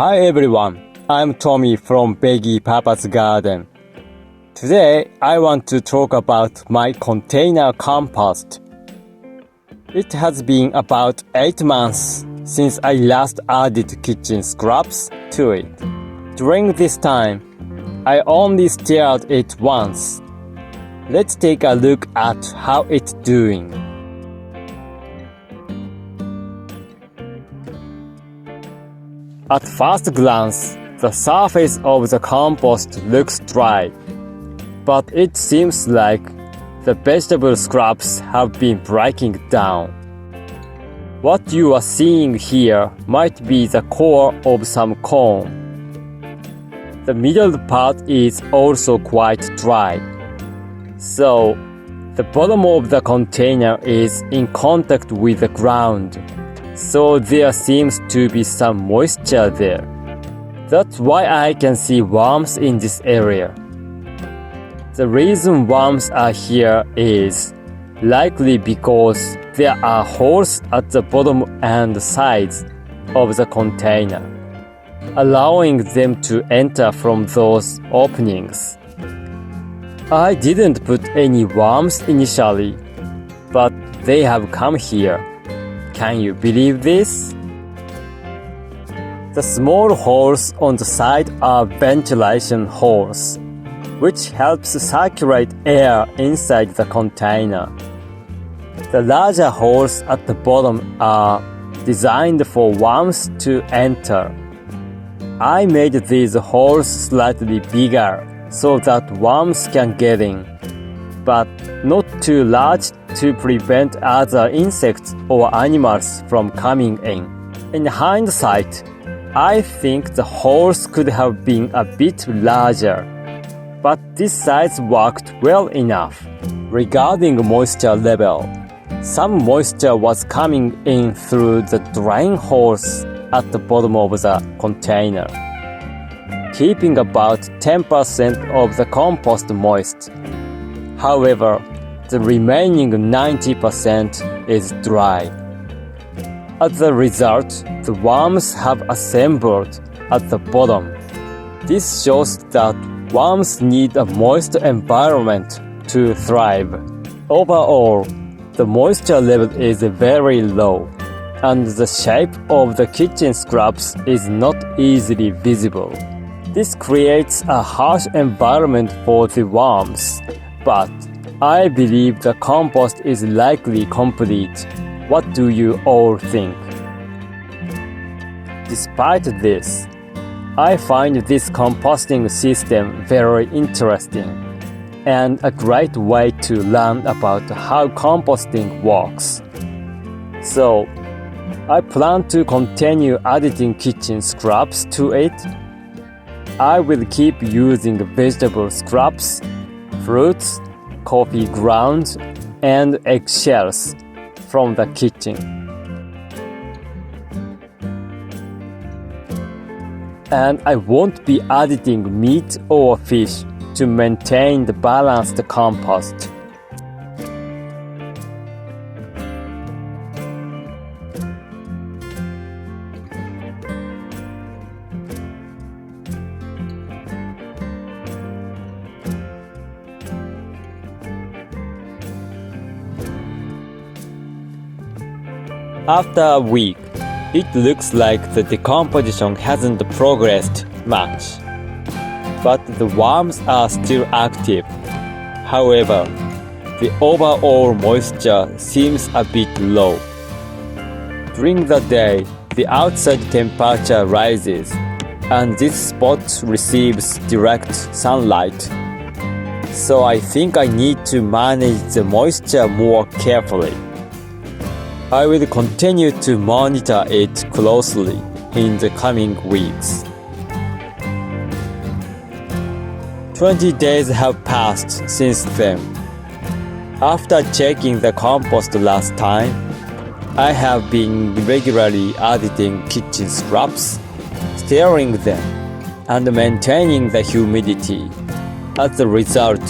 Hi everyone, I'm Tommy from Beggy-PaPa's garden. Today I want to talk about my container compost. It has been about 8 months since I last added kitchen scraps to it. During this time, I only stirred it once. Let's take a look at how it's doing. At first glance, the surface of the compost looks dry, but it seems like the vegetable scraps have been breaking down. What you are seeing here might be the core of some corn. The middle part is also quite dry, so the bottom of the container is in contact with the ground. So there seems to be some moisture there. That's why I can see worms in this area. The reason worms are here is likely because there are holes at the bottom and sides of the container, allowing them to enter from those openings. I didn't put any worms initially, but they have come here. Can you believe this? The small holes on the side are ventilation holes, which helps circulate air inside the container. The larger holes at the bottom are designed for worms to enter. I made these holes slightly bigger so that worms can get in, but not too large to prevent other insects or animals from coming in. In hindsight, I think the holes could have been a bit larger, but this size worked well enough. Regarding moisture level, some moisture was coming in through the drain holes at the bottom of the container, keeping about 10% of the compost moist. However, the remaining 90% is dry. As a result, the worms have assembled at the bottom. This shows that worms need a moist environment to thrive. Overall, the moisture level is very low, and the shape of the kitchen scraps is not easily visible. This creates a harsh environment for the worms, but I believe the compost is likely complete. What do you all think? Despite this, I find this composting system very interesting and a great way to learn about how composting works. So, I plan to continue adding kitchen scraps to it. I will keep using vegetable scraps, fruits, coffee grounds, and eggshells from the kitchen. And I won't be adding meat or fish to maintain the balanced compost. After a week, it looks like the decomposition hasn't progressed much, but the worms are still active. However, the overall moisture seems a bit low. During the day, the outside temperature rises, and this spot receives direct sunlight. So I think I need to manage the moisture more carefully. I will continue to monitor it closely in the coming weeks. 20 days have passed since then. After checking the compost last time, I have been regularly adding kitchen scraps, stirring them, and maintaining the humidity. As a result,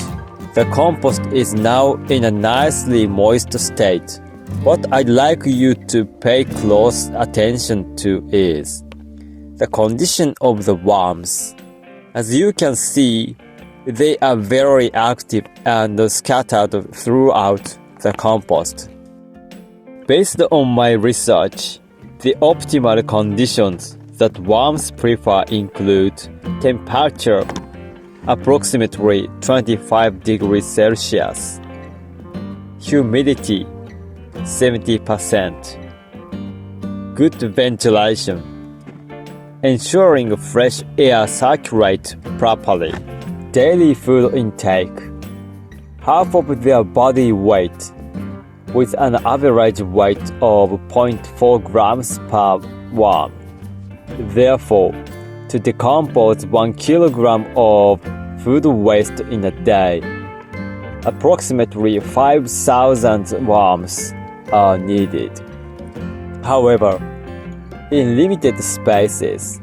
the compost is now in a nicely moist state. What I'd like you to pay close attention to is the condition of the worms. As you can see, they are very active and scattered throughout the compost. Based on my research, the optimal conditions that worms prefer include temperature approximately 25 degrees Celsius, humidity 70%, good ventilation, ensuring fresh air circulates properly, daily food intake, half of their body weight, with an average weight of 0.4 grams per worm. Therefore, to decompose 1 kilogram of food waste in a day, approximately 5,000 worms are needed. However, in limited spaces,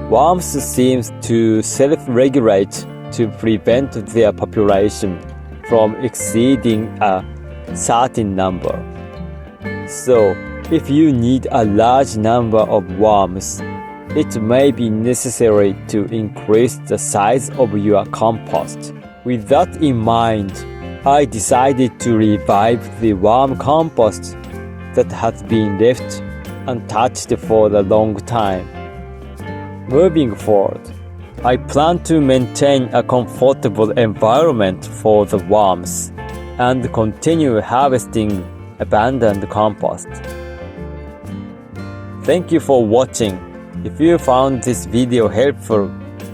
worms seem to self-regulate to prevent their population from exceeding a certain number. So, if you need a large number of worms, it may be necessary to increase the size of your compost. With that in mind, I decided to revive the worm compost that has been left untouched for a long time. Moving forward, I plan to maintain a comfortable environment for the worms and continue harvesting abandoned compost. Thank you for watching. If you found this video helpful,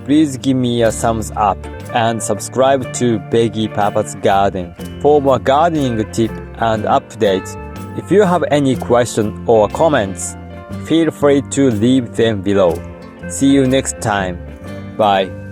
please give me a thumbs up and subscribe to Beggy-PaPa's Garden for more gardening tips and updates. If you have any questions or comments, feel free to leave them below. See you next time. Bye.